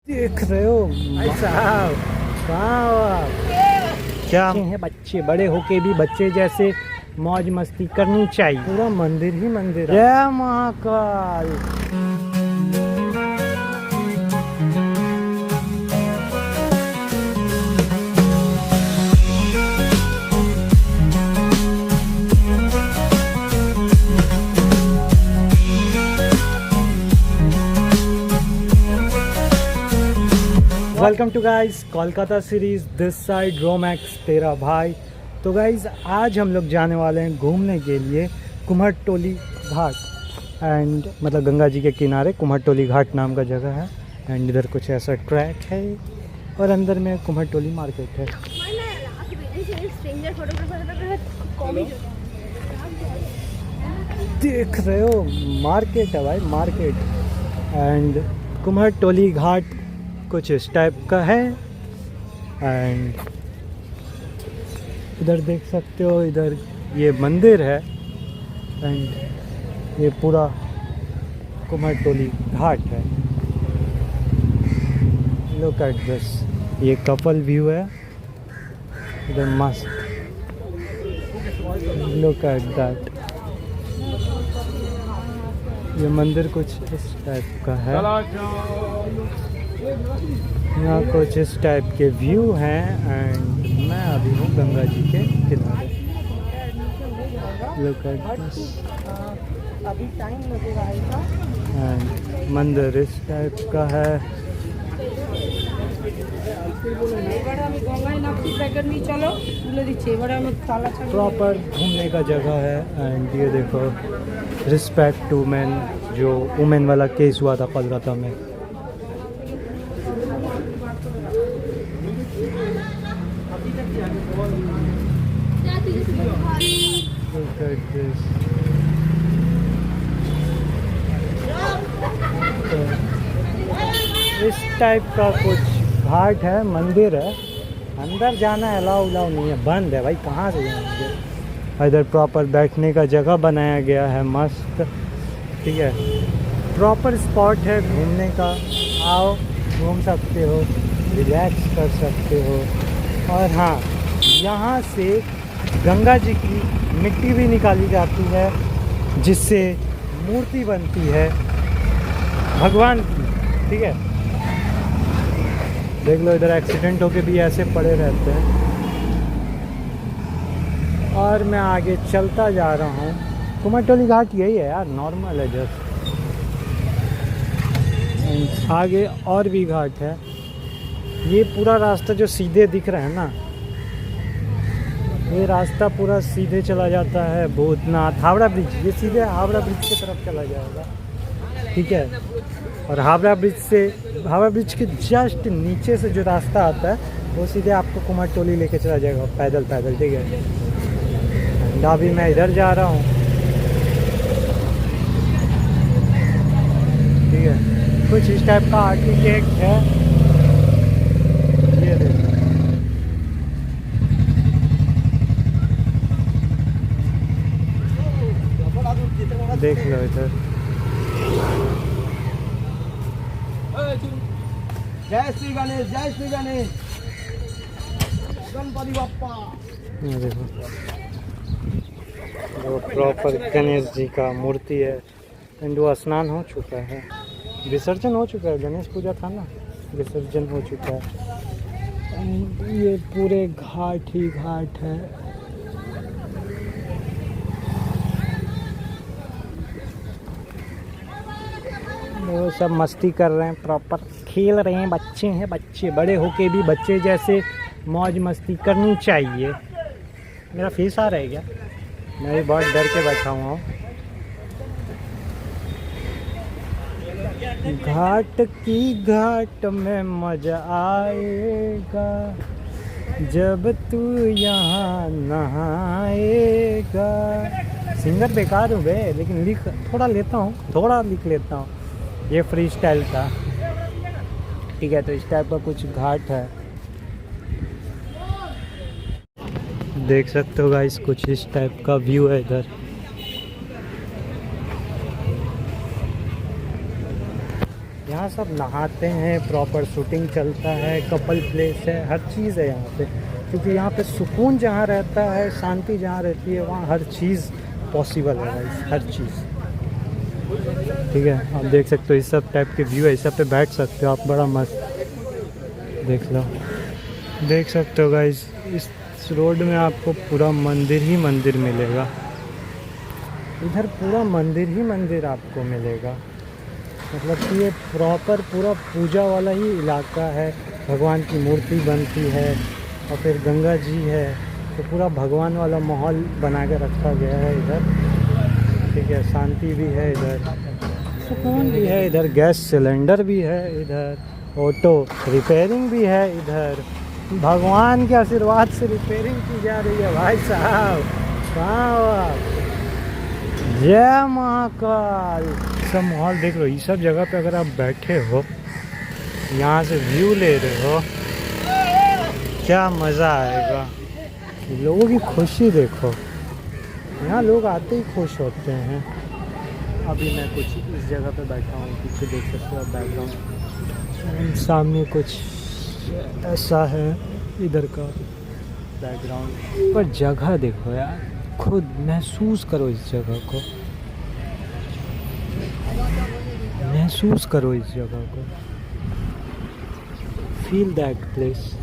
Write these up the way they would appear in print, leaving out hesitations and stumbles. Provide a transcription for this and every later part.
देख रहे हो भाई साहब, कहाँ हो आप? क्या हैं बच्चे, बड़े होके भी बच्चे जैसे मौज मस्ती करनी चाहिए। पूरा मंदिर ही मंदिर है। जय Mahakal. Welcome to guys Kolkata series, this side Romax तेरा भाई। तो गाइस आज हम लोग जाने वाले हैं घूमने के लिए कुम्हटोली घाट। एंड मतलब गंगा जी के किनारे कुम्हटोली घाट नाम का जगह है। एंड इधर कुछ ऐसा ट्रैक है और अंदर में कुम्हटोली मार्केट है। देख रहे हो मार्केट है भाई, मार्केट। एंड कुम्हटोली घाट कुछ इस टाइप का है। एंड इधर देख सकते हो, इधर ये मंदिर है। एंड ये पूरा कुम्हटोली घाट है। लुक एट दिस, ये कपल व्यू है इधर, मस्त। लुक एट दैट, ये मंदिर कुछ इस टाइप का है। यहाँ कुछ इस टाइप के व्यू हैं। एंड मैं अभी हूँ गंगा जी के किनारे। Look at this. अभी टाइम लगेगा आएगा। एंड मंदिर इस टाइप का है। प्रॉपर घूमने का जगह है। एंड ये देखो, रिस्पेक्ट टू मैन, जो वुमेन वाला केस हुआ था कोलकाता में। Look at this. तो इस टाइप का कुछ घाट है, मंदिर है। अंदर जाना अलाउ नहीं है, बंद है भाई, कहाँ से जाएंगे। इधर प्रॉपर बैठने का जगह बनाया गया है, मस्त। ठीक है, प्रॉपर स्पॉट है घूमने का। आओ, घूम सकते हो, रिलैक्स कर सकते हो। और हाँ, यहाँ से गंगा जी की मिट्टी भी निकाली जाती है, जिससे मूर्ति बनती है भगवान की। ठीक है, देख लो, इधर एक्सीडेंट होके भी ऐसे पड़े रहते हैं। और मैं आगे चलता जा रहा हूँ। कुम्हटोली घाट यही है यार, नॉर्मल है जस्ट। आगे और भी घाट है। ये पूरा रास्ता जो सीधे दिख रहा है ना, ये रास्ता पूरा सीधे चला जाता है भूतनाथ, हावड़ा ब्रिज। ये सीधे हावड़ा ब्रिज की तरफ चला जाएगा। ठीक है, और हावड़ा ब्रिज के जस्ट नीचे से जो रास्ता आता है वो सीधे आपको कुम्हटोली लेके चला जाएगा, पैदल पैदल। ठीक है, अभी मैं इधर जा रहा हूँ। ठीक है, कुछ इस टाइप का आर्किटेक्ट है। ये देखो, देख लो इधर। जय श्री गणेश, जय श्री गणेश, गणपति बप्पा। ये देखो, वो प्रॉपर गणेश जी का मूर्ति है। एंड वो स्नान हो चुका है, विसर्जन हो चुका है। गणेश पूजा था ना, विसर्जन हो चुका है। ये पूरे घाट ही घाट है। वो सब मस्ती कर रहे हैं, प्रॉपर खेल रहे हैं। बच्चे हैं, बच्चे, बड़े होके भी बच्चे जैसे मौज मस्ती करनी चाहिए। मेरा फेस आ रहा है क्या? मैं भी बहुत डर के बैठा हुआ हूँ। घाट की घाट में मजा आएगा जब तू यहाँ नहाएगा। सिंगर बेकार हूँ बे, लेकिन लिख थोड़ा लेता हूँ, थोड़ा लिख लेता हूँ। ये फ्री स्टाइल था। ठीक है, तो इस टाइप का कुछ घाट है, देख सकते हो गाइस। कुछ इस टाइप का व्यू है इधर। यहाँ सब नहाते हैं, प्रॉपर शूटिंग चलता है, कपल प्लेस है, हर चीज़ है यहाँ पे। क्योंकि यहाँ पे सुकून जहाँ रहता है, शांति जहाँ रहती है, वहाँ हर चीज़ पॉसिबल है गाइस, हर चीज़। ठीक है, आप देख सकते हो इस सब टाइप के व्यू है, इस सब पे बैठ सकते हो आप, बड़ा मस्त। देख लो, देख सकते हो गाइस, इस रोड में आपको पूरा मंदिर ही मंदिर मिलेगा। इधर पूरा मंदिर ही मंदिर आपको मिलेगा। मतलब कि ये प्रॉपर पूरा पूजा वाला ही इलाका है। भगवान की मूर्ति बनती है और फिर गंगा जी है, तो पूरा भगवान वाला माहौल बना के रखा गया है इधर। ठीक है, शांति भी है इधर, सुकून भी है इधर, गैस सिलेंडर भी है इधर, ऑटो रिपेयरिंग भी है इधर। भगवान के आशीर्वाद से रिपेयरिंग की जा रही है भाई साहब। कहाँ हो आप? जय महाकाल। सब माहौल देख लो, ये सब जगह पे अगर आप बैठे हो, यहाँ से व्यू ले रहे हो, क्या मज़ा आएगा। लोगों की खुशी देखो, यहाँ लोग आते ही खुश होते हैं। अभी मैं कुछ इस जगह पे बैठा हूँ, पीछे देख सकते हो बैकग्राउंड, सामने कुछ ऐसा है इधर का बैकग्राउंड। पर जगह देखो यार, खुद महसूस करो इस जगह को, महसूस करो इस जगह को, feel that place.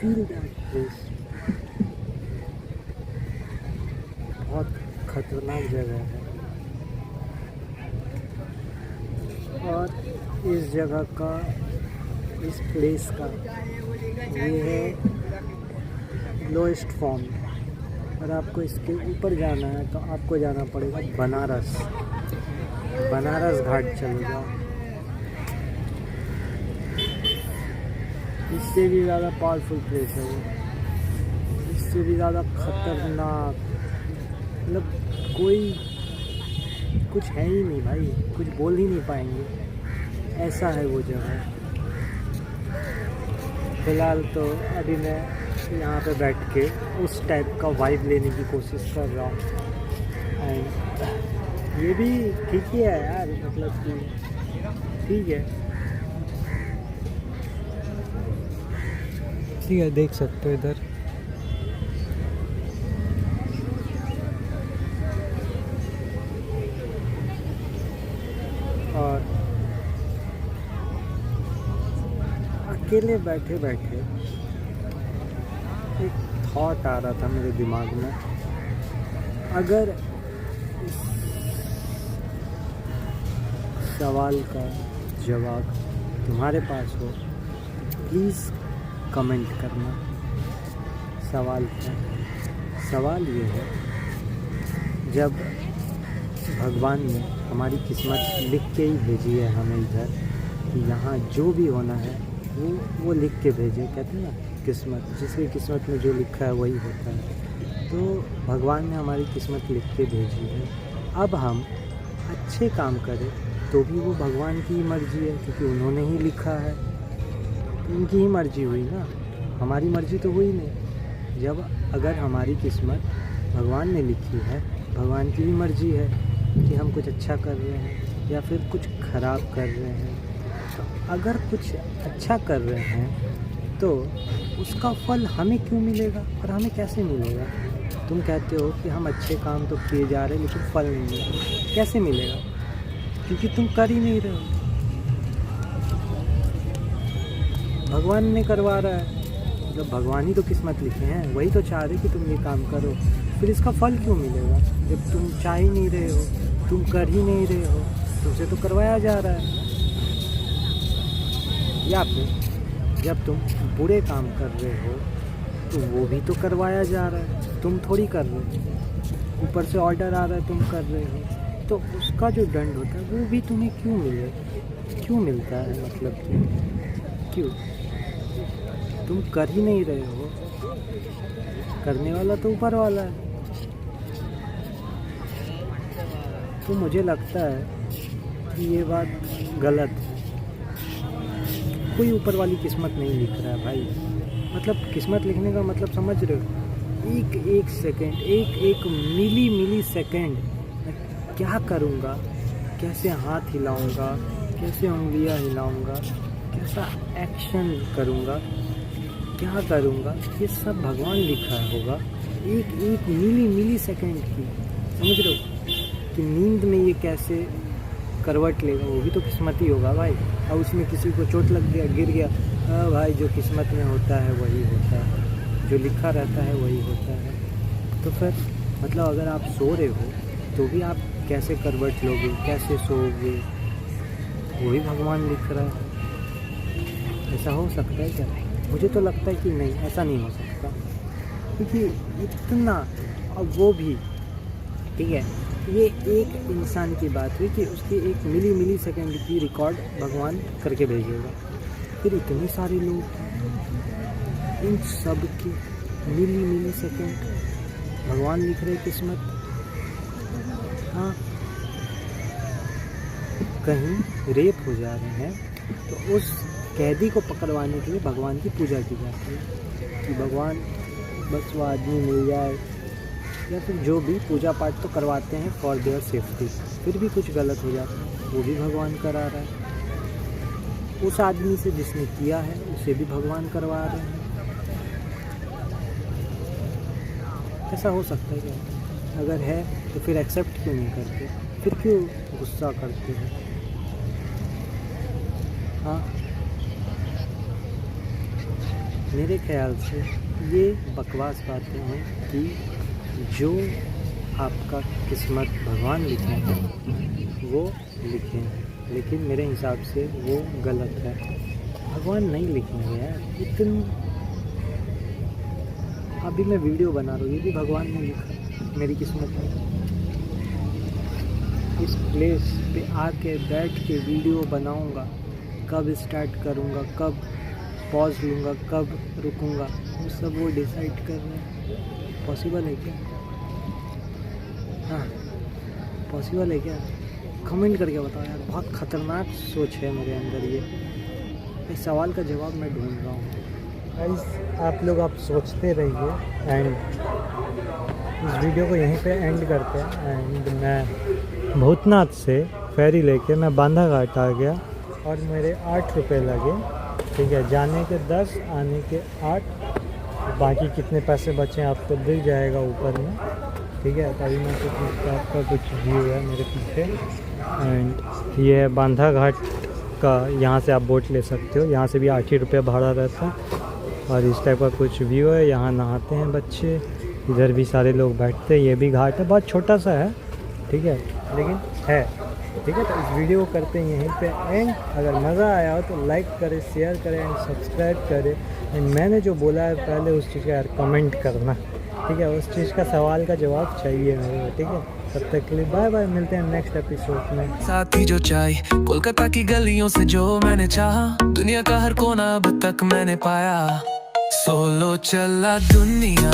Feel that place. बहुत खतरनाक जगह है, और इस जगह का, इस प्लेस का ये है लोएस्ट फॉर्म। और आपको इसके ऊपर जाना है तो आपको जाना पड़ेगा बनारस। बनारस घाट चले जाओ, इससे भी ज़्यादा पावरफुल प्लेस है वो, इससे भी ज़्यादा खतरनाक। मतलब कोई कुछ है ही नहीं भाई, कुछ बोल ही नहीं पाएंगे, ऐसा है वो जगह। फ़िलहाल तो अभी मैं यहाँ पे बैठ के उस टाइप का वाइब लेने की कोशिश कर रहा हूँ। एंड ये भी ठीक ही है यार, मतलब कि ठीक है, ठीक है, देख सकते हो इधर। और अकेले बैठे बैठे एक थॉट आ रहा था मेरे दिमाग में, अगर इस सवाल का जवाब तुम्हारे पास हो, प्लीज़ कमेंट करना। सवाल क्या है? सवाल ये है, जब भगवान ने हमारी किस्मत लिख के ही भेजी है हमें इधर, कि यहाँ जो भी होना है वो लिख के भेजे। कहते हैं ना, किस्मत, जिसकी किस्मत में जो लिखा है वही होता है। तो भगवान ने हमारी किस्मत लिख के भेजी है। अब हम अच्छे काम करें तो भी वो भगवान की ही मर्ज़ी है, क्योंकि उन्होंने ही लिखा है, उनकी ही मर्ज़ी हुई ना, हमारी मर्ज़ी तो हुई नहीं। जब अगर हमारी किस्मत भगवान ने लिखी है, भगवान की ही मर्ज़ी है कि हम कुछ अच्छा कर रहे हैं या फिर कुछ ख़राब कर रहे हैं। तो अगर कुछ अच्छा कर रहे हैं तो उसका फल हमें क्यों मिलेगा और हमें कैसे मिलेगा? तुम कहते हो कि हम अच्छे काम तो किए जा रहे हैं लेकिन फल नहीं मिलेगा, कैसे मिलेगा? क्योंकि तुम कर ही नहीं रहे हो, भगवान ने करवा रहा है। मतलब भगवान ही तो किस्मत लिखे हैं, वही तो चाह रहे कि तुम ये काम करो, फिर इसका फल क्यों मिलेगा जब तुम चाह ही नहीं रहे हो, तुम कर ही नहीं रहे हो, तुमसे तो करवाया जा रहा है। या फिर जब तुम बुरे काम कर रहे हो तो वो भी तो करवाया जा रहा है, तुम थोड़ी कर रहे हो, ऊपर से ऑर्डर आ रहा है, तुम कर रहे हो, तो उसका जो दंड होता है वो भी तुम्हें क्यों क्यों मिलता है? मतलब क्यों? तुम कर ही नहीं रहे हो, करने वाला तो ऊपर वाला है। तो मुझे लगता है कि ये बात गलत है। कोई ऊपर वाली किस्मत नहीं लिख रहा है भाई। मतलब किस्मत लिखने का मतलब समझ रहे हो? एक एक सेकंड, एक एक मिली सेकंड मैं क्या करूँगा, कैसे हाथ हिलाऊंगा, कैसे उंगलियां हिलाऊंगा, कैसा एक्शन करूँगा, क्या करूँगा, ये सब भगवान लिखा होगा एक एक मिली सेकंड की। समझ रहे हो कि नींद में ये कैसे करवट लेगा, वो भी तो किस्मत ही होगा भाई। और उसमें किसी को चोट लग गया, गिर गया, हाँ भाई जो किस्मत में होता है वही होता है, जो लिखा रहता है वही होता है। तो फिर मतलब अगर आप सो रहे हो तो भी आप कैसे करवट लोगे, कैसे सोओगे, वही भगवान लिख रहा है। ऐसा हो सकता है क्या? मुझे तो लगता है कि नहीं, ऐसा नहीं हो सकता। क्योंकि इतना, अब वो भी ठीक है, ये एक इंसान की बात हुई कि उसकी एक मिली सेकंड की रिकॉर्ड भगवान करके भेजेगा। फिर इतने सारे लोग, इन सब की मिली सेकंड भगवान लिख रहे किस्मत। हाँ, कहीं रेप हो जा रहे हैं तो उस कैदी को पकड़वाने के लिए भगवान की पूजा की जाती है कि भगवान बस वो आदमी मिल जाए, या फिर जो भी पूजा पाठ तो करवाते हैं फॉर देयर सेफ्टी। फिर भी कुछ गलत हो जाता है, वो भी भगवान करा रहा है। उस आदमी से जिसने किया है उसे भी भगवान करवा रहे हैं। ऐसा हो सकता है क्या? अगर है तो फिर एक्सेप्ट क्यों नहीं करते, फिर क्यों गुस्सा करते हैं? हाँ, मेरे ख्याल से ये बकवास बातें हैं कि जो आपका किस्मत भगवान लिखे हैं वो लिखें, लेकिन मेरे हिसाब से वो गलत है। भगवान नहीं लिखेंगे यार। इतनी अभी मैं वीडियो बना रहा हूँ, ये भी भगवान ने लिखा मेरी किस्मत में। इस प्लेस पे आके बैठ के वीडियो बनाऊँगा, कब स्टार्ट करूँगा, कब पॉज लूँगा, कब रुकूँगा, वो सब वो डिसाइड कर रहे हैं। पॉसिबल है क्या? हाँ, पॉसिबल है क्या? कमेंट करके बताओ यार। बहुत ख़तरनाक सोच है मेरे अंदर ये। इस सवाल का जवाब मैं ढूंढ रहा हूँ। गाइस आप लोग आप सोचते रहिए एंड इस वीडियो को यहीं पे एंड करते हैं। एंड मैं भूतनाथ से फेरी लेके मैं बांधा घाट आ गया और मेरे 8 रुपये लगे। ठीक है, जाने के 10, आने के 8, बाकी कितने पैसे बचे आपको दिख जाएगा ऊपर में। ठीक है, तभी मैं कुछ आपका कुछ व्यू है मेरे पीछे। एंड ये है बांधा घाट का, यहाँ से आप बोट ले सकते हो। यहाँ से भी 8 ही रुपये भाड़ा रहता है और इस टाइप का कुछ व्यू है। यहाँ नहाते हैं बच्चे, इधर भी सारे लोग बैठते हैं। ये भी घाट है, बहुत छोटा सा है, ठीक है, लेकिन है। ठीक है, तो इस वीडियो को करते हैं यहीं पे एंड। अगर मज़ा आया हो तो लाइक करें, शेयर करें एंड सब्सक्राइब करें। एंड मैंने जो बोला है पहले उस चीज़ का यार कमेंट करना। ठीक है, उस चीज़ का सवाल का जवाब चाहिए मेरे को। ठीक है, तब तक के लिए बाय बाय, मिलते हैं नेक्स्ट एपिसोड में। साथी जो चाहे कोलकाता की गलियों से जो मैंने चाहा, दुनिया का हर कोना अब तक मैंने पाया। सोलो चला दुनिया